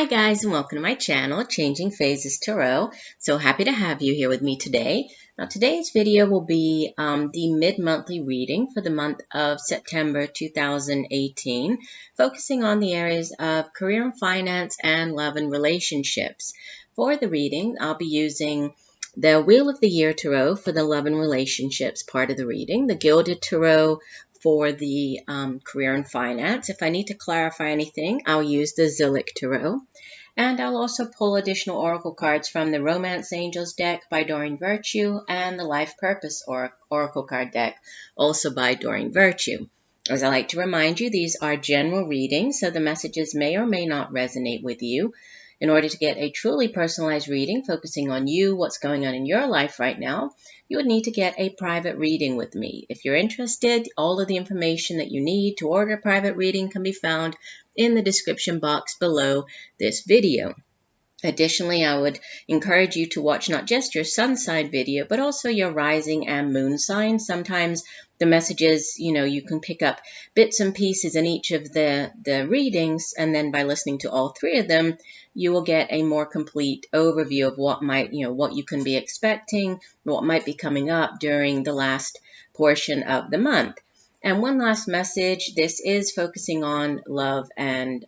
Hi guys, and welcome to my channel, Changing Phases Tarot. So happy to have you here with me today. Now today's video will be the mid-monthly reading for the month of September 2018, focusing on the areas of career and finance and love and relationships. For the reading, I'll be using the Wheel of the Year Tarot for the love and relationships part of the reading, the Gilded Tarot for the career and finance. If I need to clarify anything, I'll use the Zillich Tarot. And I'll also pull additional oracle cards from the Romance Angels deck by Doreen Virtue and the Life Purpose oracle card deck, also by Doreen Virtue. As I like to remind you, these are general readings, so the messages may or may not resonate with you. In order to get a truly personalized reading focusing on you, what's going on in your life right now, you would need to get a private reading with me. If you're interested, all of the information that you need to order a private reading can be found in the description box below this video. Additionally, I would encourage you to watch not just your sun sign video, but also your rising and moon sign. Sometimes the messages, you can pick up bits and pieces in each of the readings, and then by listening to all three of them, you will get a more complete overview of what what you can be expecting, what might be coming up during the last portion of the month. And one last message, this is focusing on love and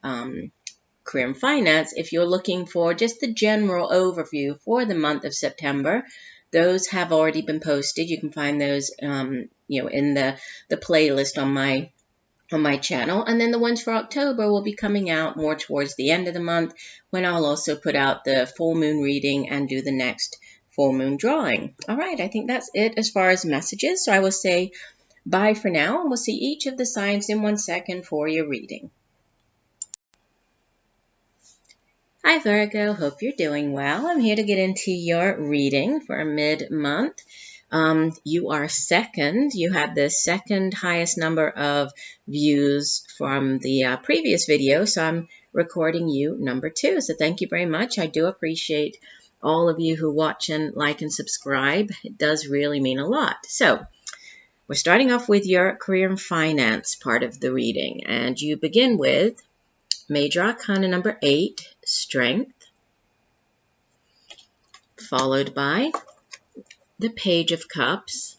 career and finance. If you're looking for just the general overview for the month of September, those have already been posted. You can find those, in the playlist on my channel. And then the ones for October will be coming out more towards the end of the month, when I'll also put out the full moon reading and do the next full moon drawing. All right, I think that's it as far as messages. So I will say bye for now, and we'll see each of the signs in 1 second for your reading. Hi Virgo, hope you're doing well. I'm here to get into your reading for mid-month. You are second. You had the second highest number of views from the previous video, so I'm recording you number 2. So thank you very much. I do appreciate all of you who watch and like and subscribe. It does really mean a lot. So we're starting off with your career and finance part of the reading, and you begin with Major Arcana number 8, Strength, followed by the Page of Cups,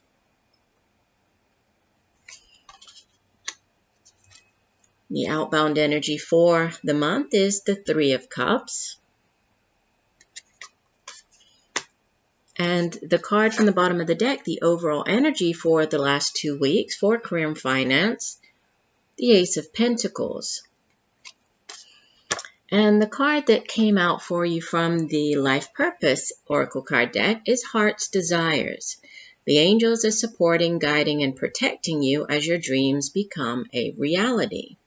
the outbound energy for the month is the 3 of Cups, and the card from the bottom of the deck, the overall energy for the last 2 weeks for career and finance, the Ace of Pentacles. And the card that came out for you from the Life Purpose oracle card deck is Heart's Desires. The angels are supporting, guiding, and protecting you as your dreams become a reality.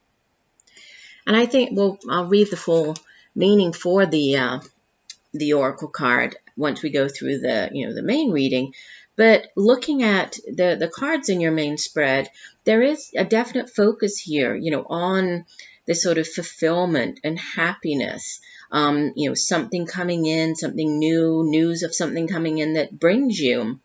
And I think, I'll read the full meaning for the oracle card once we go through the main reading. But looking at the cards in your main spread, there is a definite focus here, on the sort of fulfillment and happiness, something coming in, something new, news of something coming in that brings you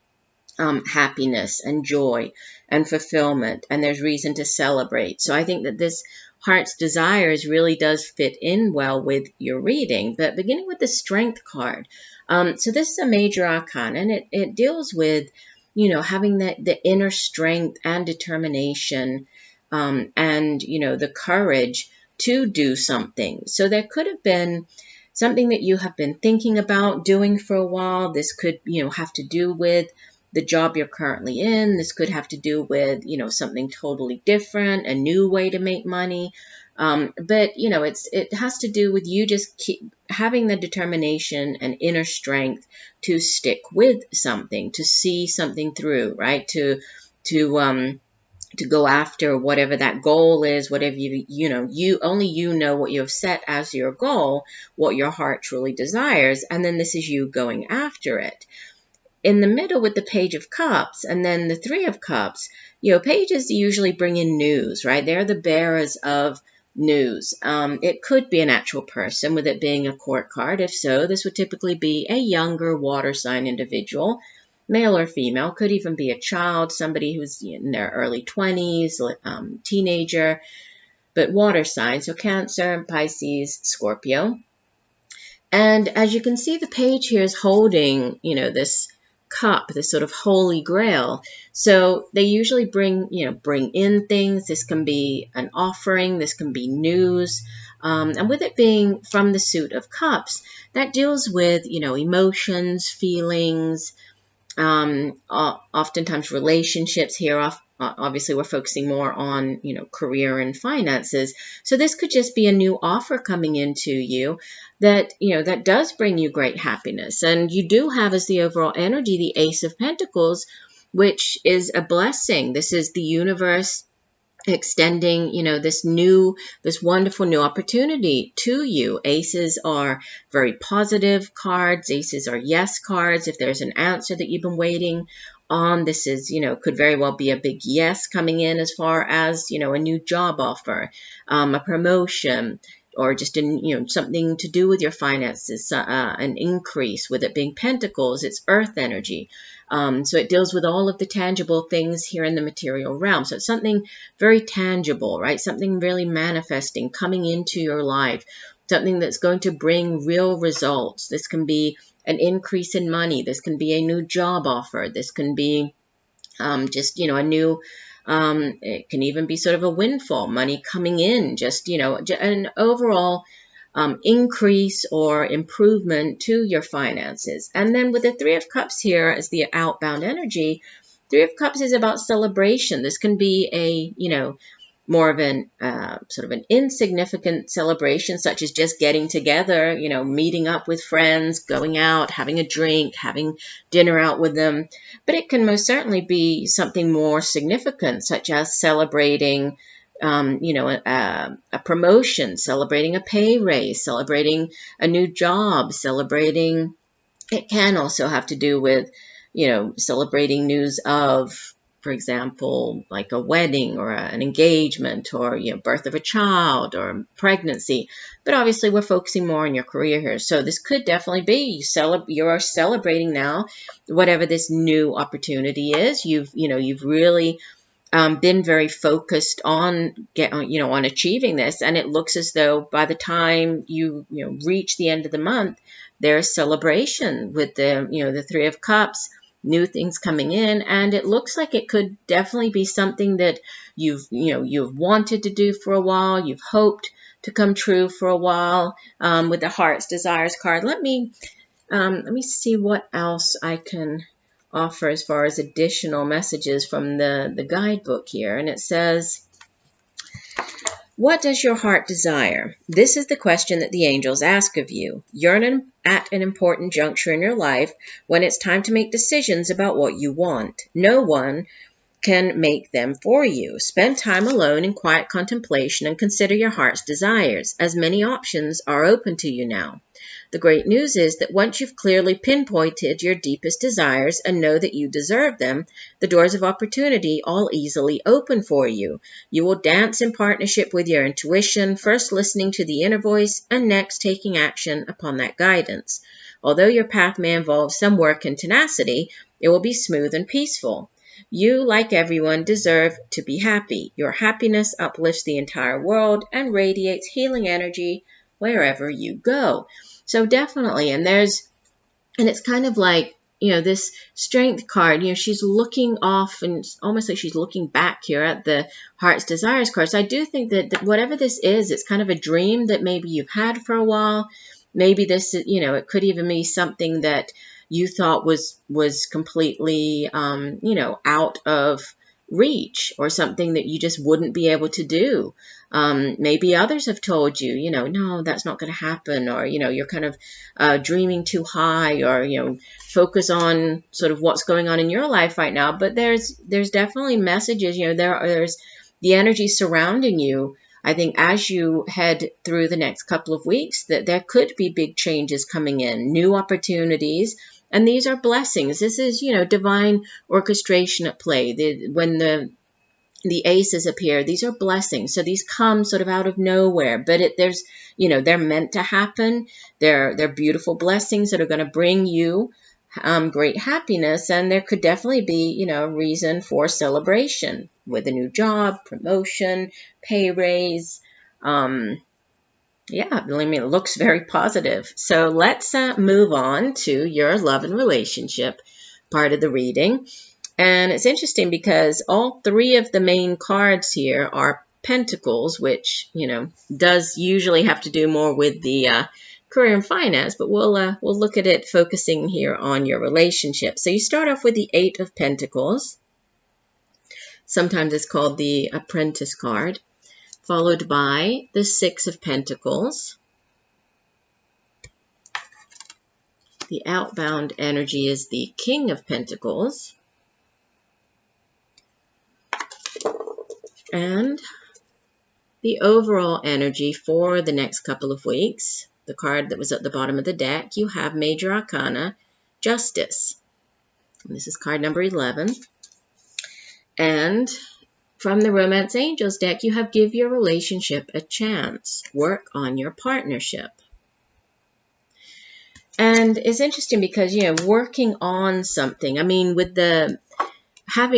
happiness and joy and fulfillment, and there's reason to celebrate. So I think that this Heart's Desires really does fit in well with your reading. But beginning with the Strength card, so this is a major arcana, and it deals with, having the inner strength and determination, and, the courage to do something. So there could have been something that you have been thinking about doing for a while. This could, have to do with the job you're currently in. This could have to do with, something totally different, a new way to make money. But, it has to do with you just keep having the determination and inner strength to stick with something, to see something through, right? To go after whatever that goal is, whatever only you know what you have set as your goal, what your heart truly desires, and then this is you going after it. In the middle with the Page of Cups and then the 3 of Cups, pages usually bring in news, right? They're the bearers of news. It could be an actual person, with it being a court card. If so, this would typically be a younger water sign individual, male or female, could even be a child, somebody who's in their early 20s, teenager, but water signs, so Cancer, Pisces, Scorpio. And as you can see, the page here is holding, this cup, this sort of holy grail. So they usually bring in things. This can be an offering. This can be news. And with it being from the suit of cups, that deals with, emotions, feelings, oftentimes relationships here. Obviously, we're focusing more on, career and finances. So this could just be a new offer coming into you that, that does bring you great happiness. And you do have as the overall energy, the Ace of Pentacles, which is a blessing. This is the universe extending, this wonderful new opportunity to you. Aces are very positive cards. Aces are yes cards. If there's an answer that you've been waiting on, this is, could very well be a big yes coming in as far as, a new job offer, a promotion, or just something to do with your finances, an increase. With it being Pentacles, it's earth energy. So it deals with all of the tangible things here in the material realm. So it's something very tangible, right? Something really manifesting, coming into your life, something that's going to bring real results. This can be an increase in money. This can be a new job offer. This can be just, a new, it can even be sort of a windfall, money coming in, just, an overall increase or improvement to your finances. And then with the Three of Cups here as the outbound energy, Three of Cups is about celebration. This can be a, more of an sort of an insignificant celebration, such as just getting together, meeting up with friends, going out, having a drink, having dinner out with them. But it can most certainly be something more significant, such as celebrating a promotion, celebrating a pay raise, celebrating a new job, celebrating, it can also have to do with, celebrating news of, for example, like a wedding or an engagement or, birth of a child or pregnancy. But obviously we're focusing more on your career here. So this could definitely be you're celebrating now whatever this new opportunity is. You've really been very focused on on achieving this, and it looks as though by the time you reach the end of the month, there's celebration with the Three of Cups, new things coming in, and it looks like it could definitely be something that you've wanted to do for a while, you've hoped to come true for a while. With the Heart's Desires card, let me see what else I can offer as far as additional messages from the guidebook here. And it says, what does your heart desire? This is the question that the angels ask of you. You're at an important juncture in your life when it's time to make decisions about what you want. No one can make them for you. Spend time alone in quiet contemplation and consider your heart's desires, as many options are open to you now. The great news is that once you've clearly pinpointed your deepest desires and know that you deserve them, the doors of opportunity all easily open for you. You will dance in partnership with your intuition, first listening to the inner voice and next taking action upon that guidance. Although your path may involve some work and tenacity, it will be smooth and peaceful. You, like everyone, deserve to be happy. Your happiness uplifts the entire world and radiates healing energy wherever you go. So definitely, and it's kind of like, this Strength card, she's looking off and it's almost like she's looking back here at the Heart's Desires card. So I do think that whatever this is, it's kind of a dream that maybe you've had for a while. Maybe this, it could even be something that you thought was completely, out of reach, or something that you just wouldn't be able to do. Maybe others have told you, no, that's not going to happen, or, you're kind of dreaming too high, or, focus on sort of what's going on in your life right now. But there's definitely messages, there's the energy surrounding you. I think as you head through the next couple of weeks, that there could be big changes coming in, new opportunities. And these are blessings. This is, divine orchestration at play. When the aces appear, these are blessings. So these come sort of out of nowhere, but they're meant to happen. They're beautiful blessings that are going to bring you great happiness. And there could definitely be, a reason for celebration with a new job, promotion, pay raise, Yeah, I mean, it looks very positive. So let's move on to your love and relationship part of the reading. And it's interesting because all three of the main cards here are pentacles, which, does usually have to do more with the career and finance, but we'll look at it focusing here on your relationship. So you start off with the Eight of Pentacles. Sometimes it's called the Apprentice card, followed by the Six of Pentacles. The outbound energy is the King of Pentacles. And the overall energy for the next couple of weeks, the card that was at the bottom of the deck, you have Major Arcana, Justice. And this is card number 11. And from the Romance Angels deck, you have Give Your Relationship a Chance. Work on your partnership. And it's interesting because, working on something, I mean, with the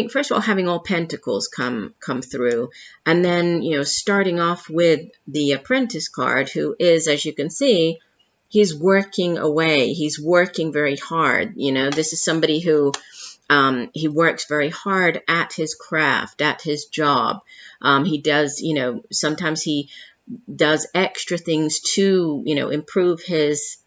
first of all, having all pentacles come through, and then, starting off with the Apprentice card, who is, as you can see, he's working away. He's working very hard. This is somebody who, he works very hard at his craft, at his job. He does, sometimes he does extra things to, improve his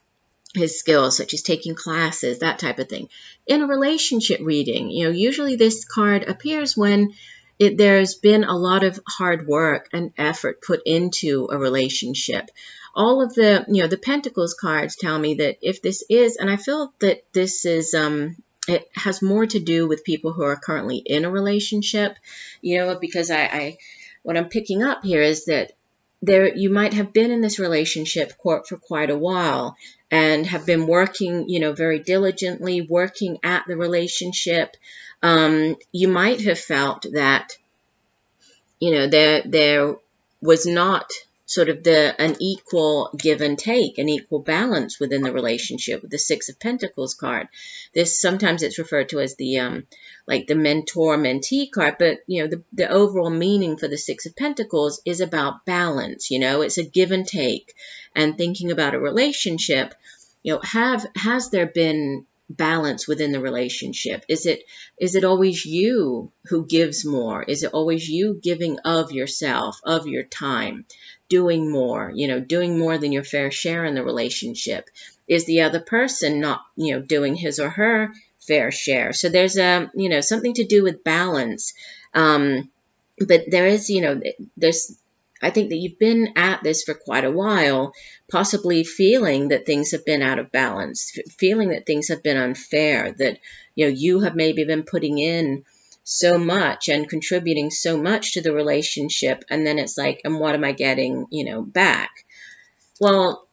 skills, such as taking classes, that type of thing. In a relationship reading, usually this card appears when there's been a lot of hard work and effort put into a relationship. All of the, the Pentacles cards tell me that if this is, and I feel that this is, it has more to do with people who are currently in a relationship, because what I'm picking up here is that you might have been in this relationship for quite a while and have been working, very diligently, working at the relationship. You might have felt that, there was not sort of an equal give and take, an equal balance within the relationship with the Six of Pentacles card. Sometimes it's referred to as the like the mentor-mentee card, but the overall meaning for the Six of Pentacles is about balance. It's a give and take, and thinking about a relationship. Has there been balance within the relationship? Is it always you who gives more? Is it always you giving of yourself, of your time, doing more, doing more than your fair share in the relationship? Is the other person not, doing his or her fair share? So there's something to do with balance. But there is, I think that you've been at this for quite a while, possibly feeling that things have been out of balance, feeling that things have been unfair, that, you have maybe been putting in so much and contributing so much to the relationship, and then it's like, and what am I getting, back? Well,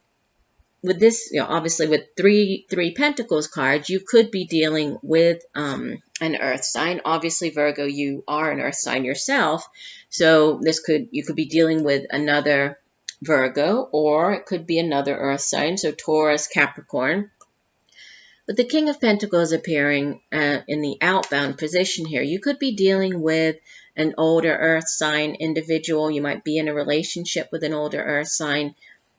with this, obviously with three Pentacles cards, you could be dealing with an earth sign. Obviously, Virgo, you are an earth sign yourself. So you could be dealing with another Virgo, or it could be another earth sign. So Taurus, Capricorn. But the King of Pentacles appearing in the outbound position here, you could be dealing with an older earth sign individual. You might be in a relationship with an older earth sign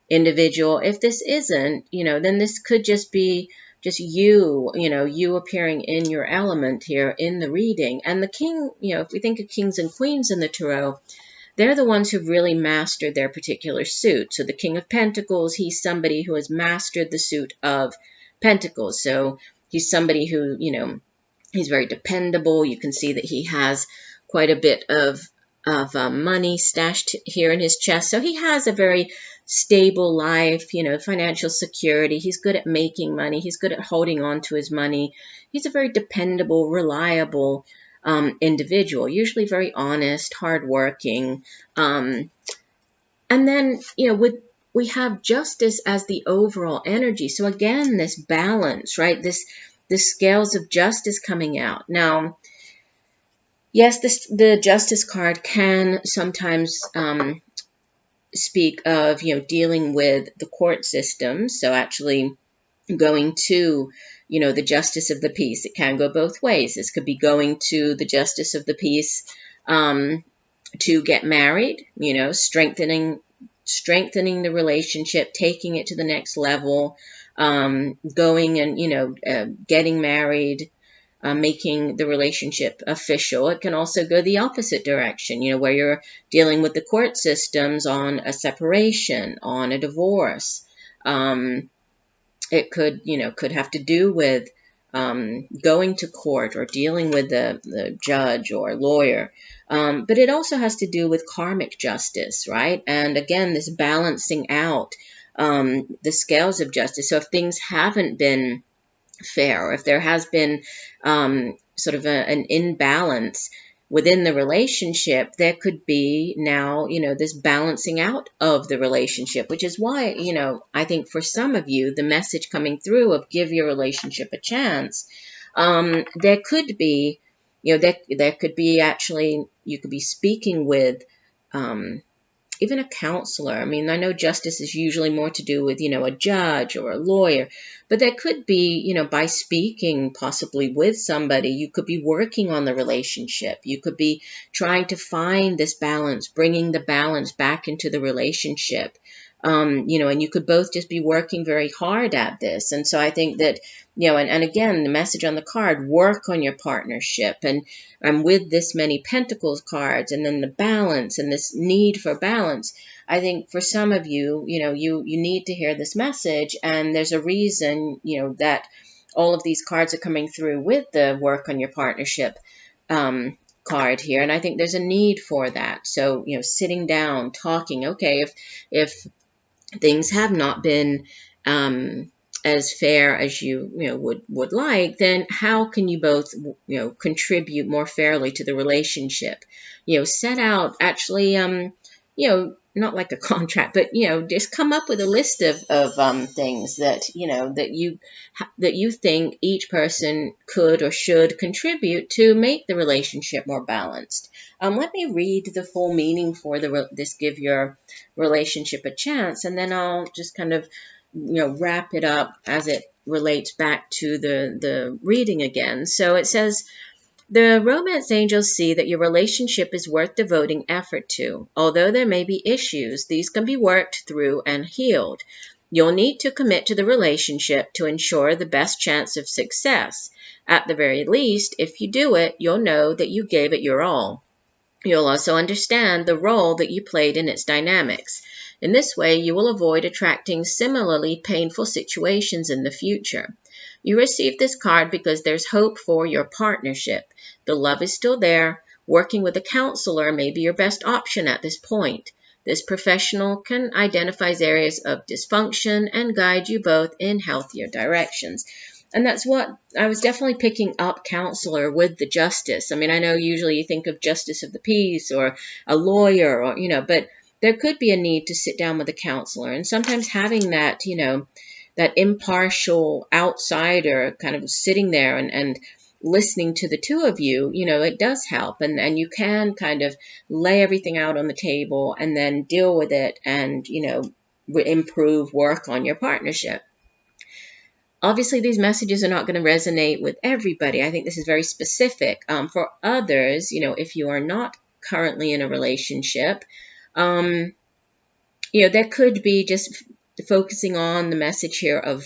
individual. If this isn't, then this could just be you, you appearing in your element here in the reading. And the king, if we think of kings and queens in the tarot, they're the ones who've really mastered their particular suit. So the King of Pentacles, he's somebody who has mastered the suit of Pentacles. So he's somebody who, he's very dependable. You can see that he has quite a bit of money stashed here in his chest. So he has a very stable life, financial security. He's good at making money. He's good at holding on to his money. He's a very dependable, reliable individual, usually very honest, hardworking. And then, we have Justice as the overall energy. So again, this balance, right? The scales of justice coming out. Now, yes, the Justice card can sometimes speak of, dealing with the court system. So actually going to, the justice of the peace. It can go both ways. This could be going to the justice of the peace to get married, strengthening strengthening the relationship, taking it to the next level, going and, getting married, making the relationship official. It can also go the opposite direction, where you're dealing with the court systems on a separation, on a divorce. It could have to do with going to court or dealing with the judge or lawyer. But it also has to do with karmic justice, right? And again, this balancing out the scales of justice. So if things haven't been fair, or if there has been sort of an imbalance within the relationship, there could be now, this balancing out of the relationship, which is why, I think for some of you, the message coming through of give your relationship a chance, there could be, there could be actually, you could be speaking with even a counselor. I mean, I know justice is usually more to do with, a judge or a lawyer, but there could be, by speaking possibly with somebody, you could be working on the relationship. You could be trying to find this balance, bringing the balance back into the relationship. And you could both just be working very hard at this. And so I think that, and again, the message on the card, work on your partnership. And with this many pentacles cards, and then the balance and this need for balance, I think for some of you, you need to hear this message. And there's a reason, that all of these cards are coming through with the work on your partnership card here. And I think there's a need for that. So, sitting down, talking, okay, if things have not been as fair as you would like, then how can you both contribute more fairly to the relationship? Set out actually not like a contract, but just come up with a list of things that that you think each person could or should contribute to make the relationship more balanced. Let me read the full meaning for this give your relationship a chance, and then I'll just kind of wrap it up as it relates back to the reading again. So it says, the romance angels see that your relationship is worth devoting effort to. Although there may be issues, these can be worked through and healed. You'll need to commit to the relationship to ensure the best chance of success. At the very least, if you do it, you'll know that you gave it your all. You'll also understand the role that you played in its dynamics. In this way, you will avoid attracting similarly painful situations in the future. You received this card because there's hope for your partnership. The love is still there. Working with a counselor may be your best option at this point. This professional can identify areas of dysfunction and guide you both in healthier directions. And that's what I was definitely picking up, counselor with the justice. I mean, I know usually you think of justice of the peace or a lawyer, or but there could be a need to sit down with a counselor. And sometimes having that, that impartial outsider kind of sitting there and listening to the two of you, it does help. And you can kind of lay everything out on the table and then deal with it and, improve, work on your partnership. Obviously, these messages are not going to resonate with everybody. I think this is very specific. For others, if you are not currently in a relationship, there could be just focusing on the message here of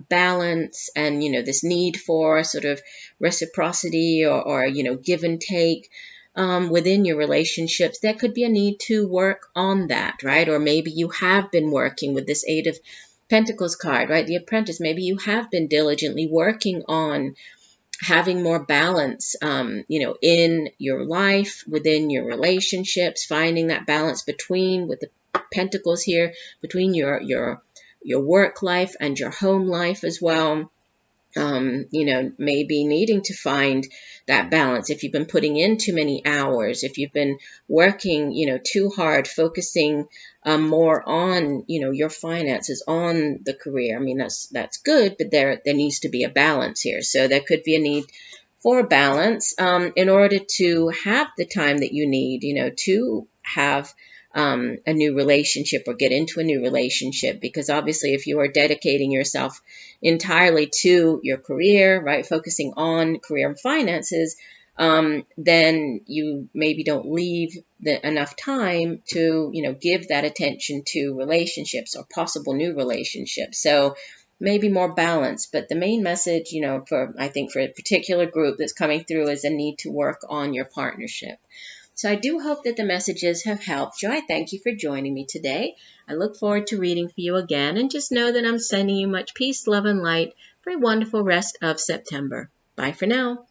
balance and, this need for sort of reciprocity or give and take within your relationships. There could be a need to work on that, right? Or maybe you have been working with this Eight of Pentacles card, right? The Apprentice, maybe you have been diligently working on having more balance, in your life, within your relationships, finding that balance between, with the Pentacles here, between your work life and your home life as well. Maybe needing to find that balance. If you've been putting in too many hours, if you've been working, too hard, focusing more on, your finances, on the career. I mean, that's good, but there needs to be a balance here. So there could be a need for balance in order to have the time that you need, to have a new relationship or get into a new relationship. Because obviously if you are dedicating yourself entirely to your career, right, focusing on career and finances, then you maybe don't leave enough time to, give that attention to relationships or possible new relationships. So maybe more balance. But the main message, I think for a particular group that's coming through is a need to work on your partnership. So I do hope that the messages have helped you. I thank you for joining me today. I look forward to reading for you again, and just know that I'm sending you much peace, love, and light for a wonderful rest of September. Bye for now.